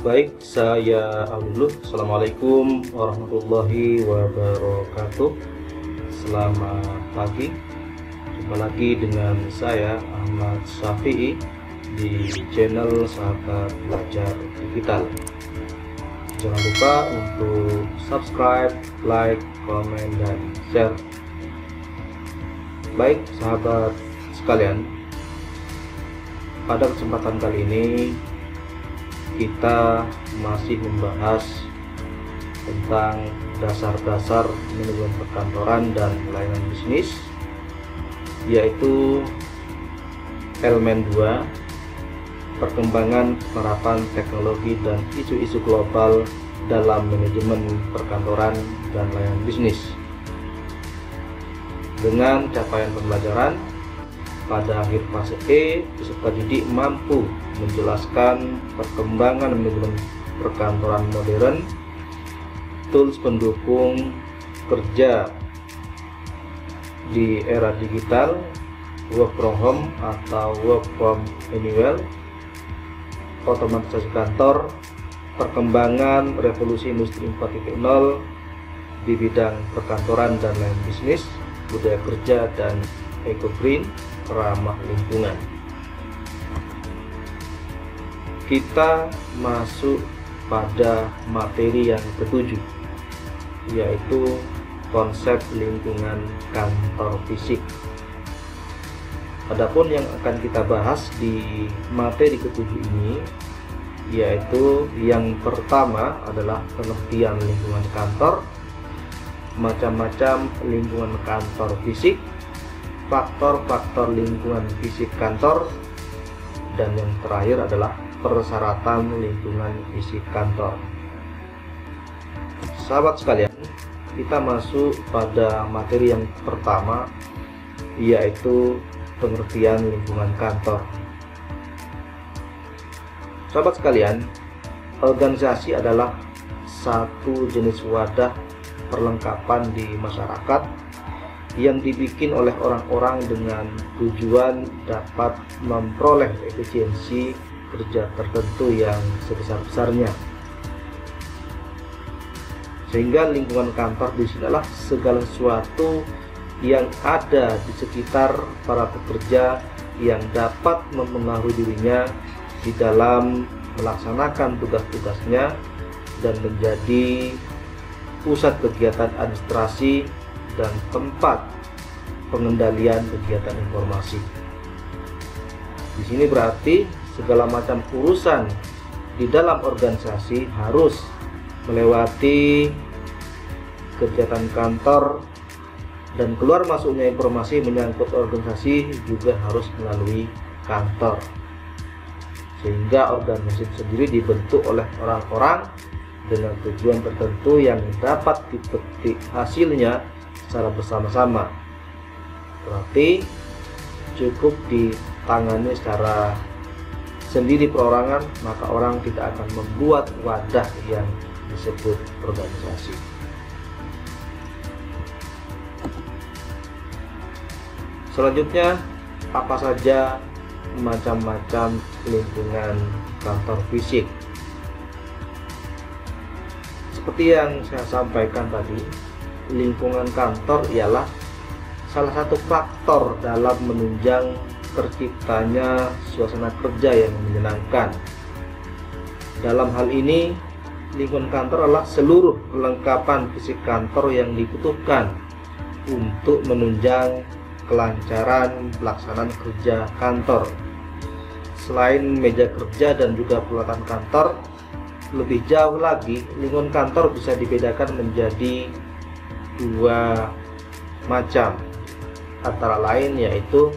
Baik, saya dulu. Assalamualaikum warahmatullahi wabarakatuh. Selamat pagi. Jumpa lagi dengan saya Ahmad Syafi'i di channel Sahabat Belajar Digital. Jangan lupa untuk subscribe, like, komen, dan share. Baik, sahabat sekalian, pada kesempatan kali ini kita masih membahas tentang dasar-dasar manajemen perkantoran dan layanan bisnis, yaitu elemen 2, perkembangan penerapan teknologi dan isu-isu global dalam manajemen perkantoran dan layanan bisnis. Dengan capaian pembelajaran pada akhir fase E, peserta didik mampu menjelaskan perkembangan manajemen perkantoran modern, tools pendukung kerja di era digital, work from home atau work from anywhere, otomatisasi kantor, perkembangan revolusi industri 4.0 di bidang perkantoran dan lain bisnis, budaya kerja dan eco green, ramah lingkungan. Kita masuk pada materi yang ketujuh, yaitu konsep lingkungan kantor fisik. Adapun yang akan kita bahas di materi ketujuh ini, yaitu yang pertama adalah pengertian lingkungan kantor, macam-macam lingkungan kantor fisik, faktor-faktor lingkungan fisik kantor, dan yang terakhir adalah persyaratan lingkungan fisik kantor. Sahabat sekalian, kita masuk pada materi yang pertama, yaitu pengertian lingkungan kantor. Sahabat sekalian, organisasi adalah satu jenis wadah perlengkapan di masyarakat yang dibikin oleh orang-orang dengan tujuan dapat memperoleh efisiensi kerja tertentu yang sebesar-besarnya. Sehingga lingkungan kantor di sini adalah segala sesuatu yang ada di sekitar para pekerja yang dapat mempengaruhi dirinya di dalam melaksanakan tugas-tugasnya dan menjadi pusat kegiatan administrasi dan tempat pengendalian kegiatan informasi. Di sini berarti segala macam urusan di dalam organisasi harus melewati kegiatan kantor, dan keluar masuknya informasi menyangkut organisasi juga harus melalui kantor. Sehingga organisasi itu sendiri dibentuk oleh orang-orang dengan tujuan tertentu yang dapat dipetik hasilnya secara bersama-sama. Berarti cukup ditangani secara sendiri perorangan, maka orang tidak akan membuat wadah yang disebut organisasi. Selanjutnya, apa saja macam-macam lingkungan kantor fisik? Seperti yang saya sampaikan tadi, lingkungan kantor ialah salah satu faktor dalam menunjang terciptanya suasana kerja yang menyenangkan. Dalam hal ini, lingkungan kantor adalah seluruh perlengkapan fisik kantor yang dibutuhkan untuk menunjang kelancaran pelaksanaan kerja kantor. Selain meja kerja dan juga peralatan kantor, lebih jauh lagi, lingkungan kantor bisa dibedakan menjadi dua macam, antara lain yaitu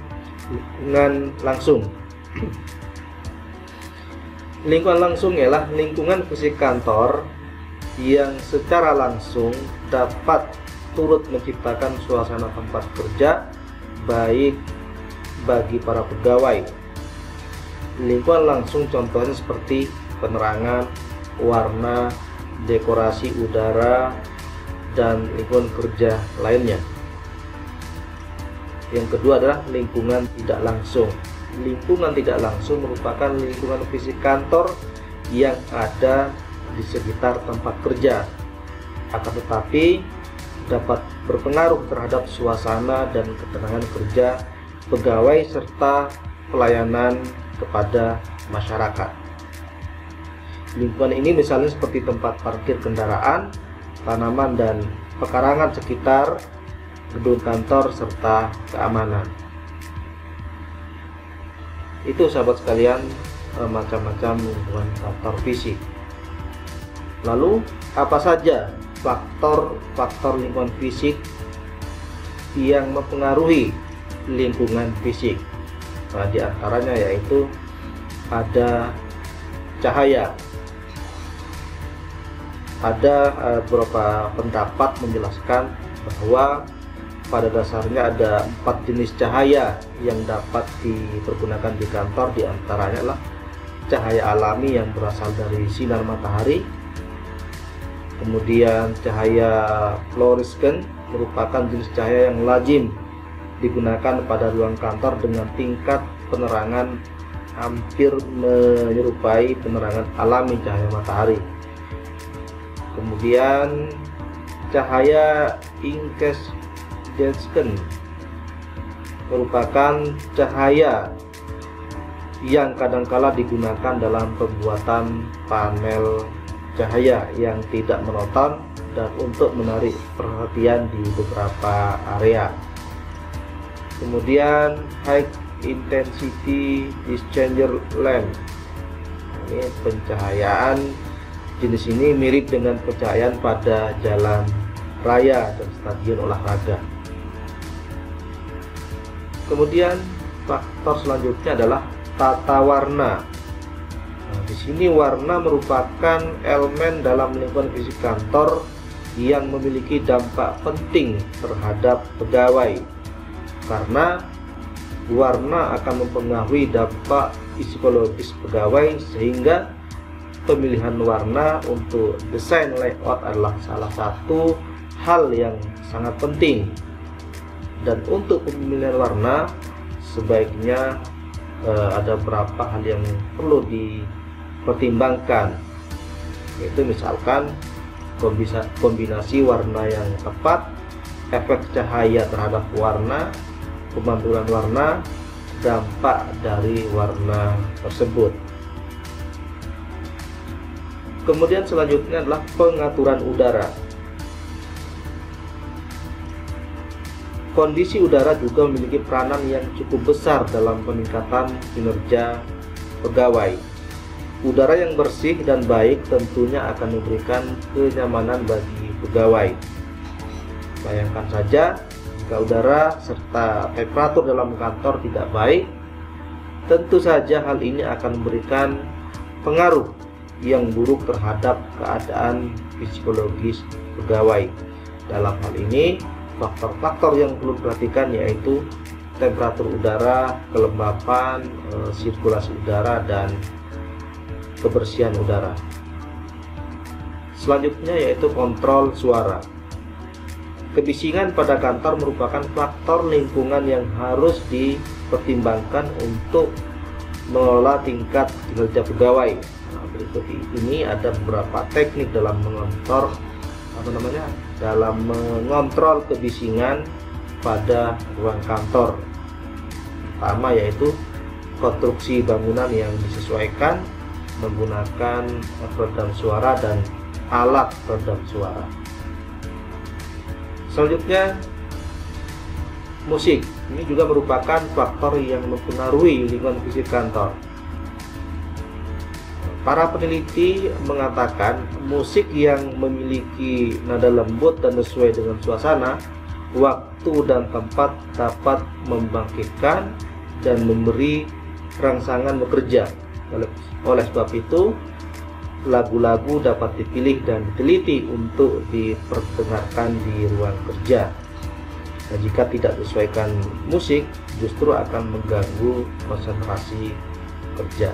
lingkungan langsung. Lingkungan langsung ialah lingkungan fisik kantor yang secara langsung dapat turut menciptakan suasana tempat kerja baik bagi para pegawai. Lingkungan langsung contohnya seperti penerangan, warna, dekorasi udara, dan lingkungan kerja lainnya. Yang kedua adalah lingkungan tidak langsung. Lingkungan tidak langsung merupakan lingkungan fisik kantor yang ada di sekitar tempat kerja, akan tetapi dapat berpengaruh terhadap suasana dan ketenangan kerja pegawai serta pelayanan kepada masyarakat. Lingkungan ini misalnya seperti tempat parkir kendaraan, tanaman dan pekarangan sekitar gedung kantor serta keamanan. Itu sahabat sekalian, macam-macam lingkungan kantor fisik. Lalu apa saja faktor-faktor lingkungan fisik yang mempengaruhi lingkungan fisik? Nah, di antaranya yaitu ada cahaya. Ada beberapa pendapat menjelaskan bahwa pada dasarnya ada 4 jenis cahaya yang dapat dipergunakan di kantor. Di antaranya adalah cahaya alami yang berasal dari sinar matahari, kemudian cahaya fluorescen merupakan jenis cahaya yang lazim digunakan pada ruang kantor dengan tingkat penerangan hampir menyerupai penerangan alami cahaya matahari. Kemudian cahaya incandescent merupakan cahaya yang kadangkala digunakan dalam pembuatan panel cahaya yang tidak monoton dan untuk menarik perhatian di beberapa area. Kemudian high intensity exchanger lamp, ini pencahayaan jenis ini mirip dengan pencahayaan pada jalan raya dan stadion olahraga. Kemudian faktor selanjutnya adalah tata warna. Nah, di sini warna merupakan elemen dalam lingkungan fisik kantor yang memiliki dampak penting terhadap pegawai, karena warna akan mempengaruhi dampak psikologis pegawai, sehingga pemilihan warna untuk desain layout adalah salah satu hal yang sangat penting. Dan untuk pemilihan warna sebaiknya ada beberapa hal yang perlu dipertimbangkan, yaitu misalkan kombinasi warna yang tepat, efek cahaya terhadap warna, pemantulan warna, dampak dari warna tersebut. Kemudian selanjutnya adalah pengaturan udara. Kondisi udara juga memiliki peranan yang cukup besar dalam peningkatan kinerja pegawai. Udara yang bersih dan baik tentunya akan memberikan kenyamanan bagi pegawai. Bayangkan saja jika udara serta temperatur dalam kantor tidak baik, tentu saja hal ini akan memberikan pengaruh yang buruk terhadap keadaan psikologis pegawai. Dalam hal ini, faktor-faktor yang perlu diperhatikan yaitu temperatur udara, kelembapan, sirkulasi udara, dan kebersihan udara. Selanjutnya yaitu kontrol suara. Kebisingan pada kantor merupakan faktor lingkungan yang harus dipertimbangkan untuk mengelola tingkat kinerja pegawai. Nah, berikut ini ada beberapa teknik dalam mengontrol kebisingan pada ruang kantor. Pertama yaitu konstruksi bangunan yang disesuaikan menggunakan peredam suara dan alat peredam suara. Selanjutnya musik. Ini juga merupakan faktor yang mempengaruhi lingkungan fisik kantor. Para peneliti mengatakan musik yang memiliki nada lembut dan sesuai dengan suasana, waktu dan tempat dapat membangkitkan dan memberi rangsangan bekerja. Oleh sebab itu, lagu-lagu dapat dipilih dan diteliti untuk diperdengarkan di ruang kerja. Nah, jika tidak disesuaikan musik, justru akan mengganggu konsentrasi kerja.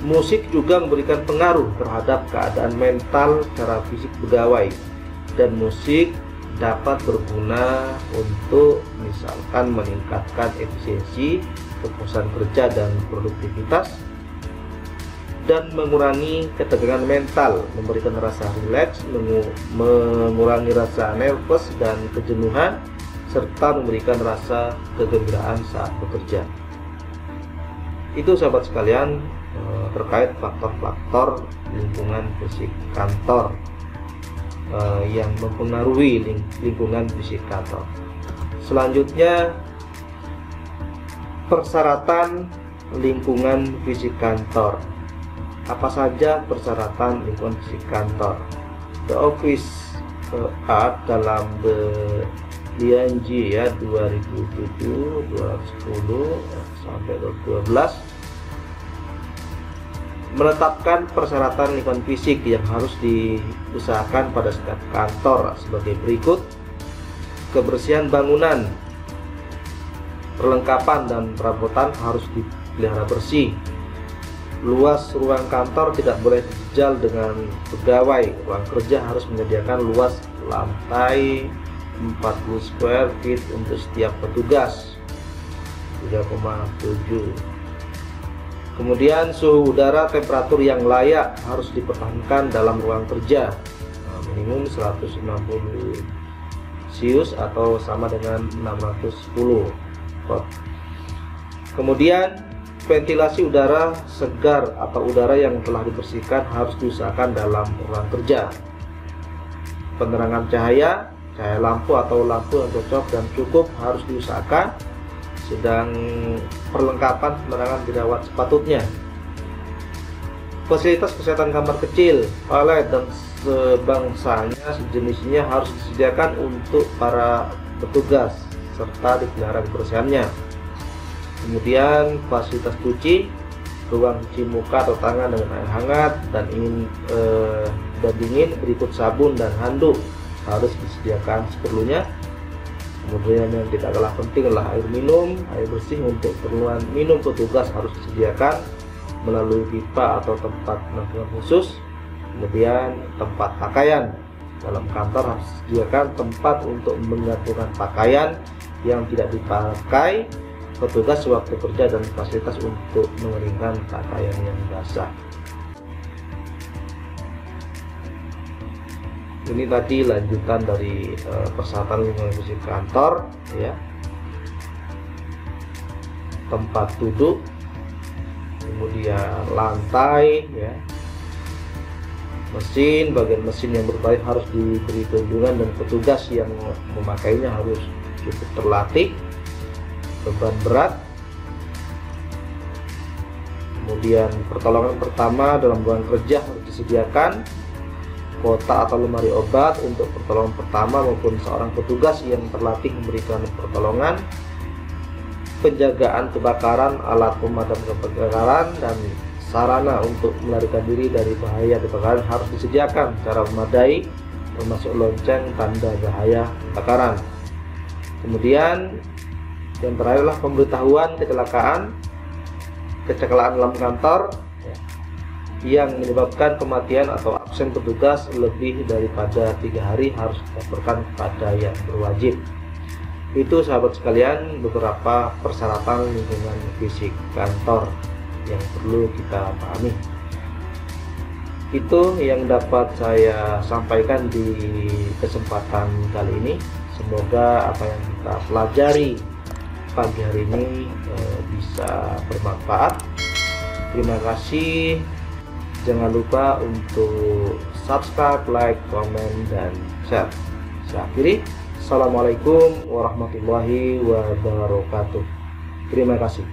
Musik juga memberikan pengaruh terhadap keadaan mental secara fisik pegawai, dan musik dapat berguna untuk misalkan meningkatkan efisiensi, kepuasan kerja dan produktivitas, dan mengurangi ketegangan mental, memberikan rasa rileks, mengurangi rasa nervous dan kejenuhan, serta memberikan rasa kegembiraan saat bekerja. Itu sahabat sekalian terkait faktor-faktor lingkungan fisik kantor yang mempengaruhi lingkungan fisik kantor. Selanjutnya, persyaratan lingkungan fisik kantor. Apa saja persyaratan lingkungan fisik kantor? The Office Act dalam the DNG ya 2007 210 sampai 12 menetapkan persyaratan lingkungan fisik yang harus diusahakan pada setiap kantor sebagai berikut: kebersihan bangunan, perlengkapan dan perabotan harus dipelihara bersih. Luas ruang kantor tidak boleh dijajal dengan pegawai. Ruang kerja harus menyediakan luas lantai 40 square feet untuk setiap petugas, 3,7. Kemudian suhu udara temperatur yang layak harus dipertahankan dalam ruang kerja, minimum 160 Celsius atau sama dengan 610 watt. Kemudian ventilasi udara segar atau udara yang telah dibersihkan harus diusahakan dalam ruang kerja. Penerangan cahaya lampu atau lampu yang cocok dan cukup harus diusahakan, sedang perlengkapan penerangan dirawat sepatutnya. Fasilitas kesehatan kamar kecil, toilet dan sebangsanya sejenisnya harus disediakan untuk para petugas serta dipelihara kebersihannya. Kemudian fasilitas cuci, ruang cuci muka atau tangan dengan air hangat dan dingin berikut sabun dan handuk harus disediakan seperlunya. Kemudian yang tidak kalah penting adalah air minum, air bersih untuk keperluan minum petugas harus disediakan melalui pipa atau tempat penampungan khusus. Kemudian tempat pakaian, dalam kantor harus disediakan tempat untuk menggantungkan pakaian yang tidak dipakai petugas sewaktu kerja dan fasilitas untuk mengeringkan pakaian yang basah. Ini tadi lanjutan dari persyaratan lingkungan fisik kantor ya. Tempat duduk, kemudian lantai ya. Mesin, bagian mesin yang berbahaya harus diberi perlindungan dan petugas yang memakainya harus cukup terlatih. Beban berat, kemudian pertolongan pertama dalam ruang kerja harus disediakan kotak atau lemari obat untuk pertolongan pertama maupun seorang petugas yang terlatih memberikan pertolongan. Penjagaan kebakaran, alat pemadam kebakaran dan sarana untuk melarikan diri dari bahaya kebakaran harus disediakan secara memadai, termasuk lonceng tanda bahaya kebakaran. Kemudian yang terakhir adalah pemberitahuan kecelakaan dalam kantor yang menyebabkan kematian atau absen petugas lebih daripada 3 hari harus dilaporkan kepada yang berwajib. Itu sahabat sekalian beberapa persyaratan lingkungan fisik kantor yang perlu kita pahami. Itu yang dapat saya sampaikan di kesempatan kali ini. Semoga apa yang kita pelajari pagi hari ini bisa bermanfaat. Terima kasih. Jangan lupa untuk subscribe, like, komen, dan share. Saya akhiri. Assalamualaikum warahmatullahi wabarakatuh. Terima kasih.